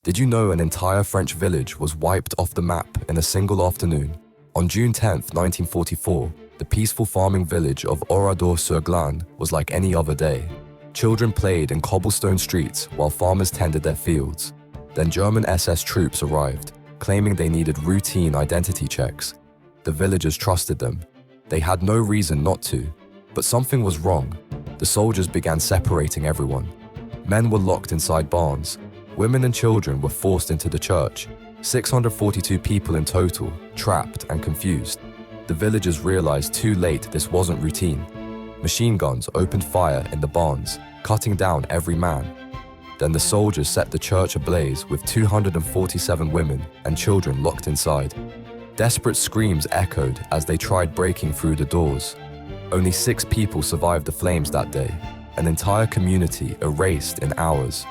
Did you know an entire French village was wiped off the map in a single afternoon? On June 10, 1944, the peaceful farming village of Oradour-sur-Glane was like any other day. Children played in cobblestone streets while farmers tended their fields. Then German SS troops arrived, claiming they needed routine identity checks. The villagers trusted them. They had no reason not to, but something was wrong. The soldiers began separating everyone. Men were locked inside barns. Women and children were forced into the church. 642 people in total, trapped and confused. The villagers realized too late this wasn't routine. Machine guns opened fire in the barns, cutting down every man. Then the soldiers set the church ablaze with 247 women and children locked inside. Desperate screams echoed as they tried breaking through the doors. Only 6 people survived the flames that day, an entire community erased in hours.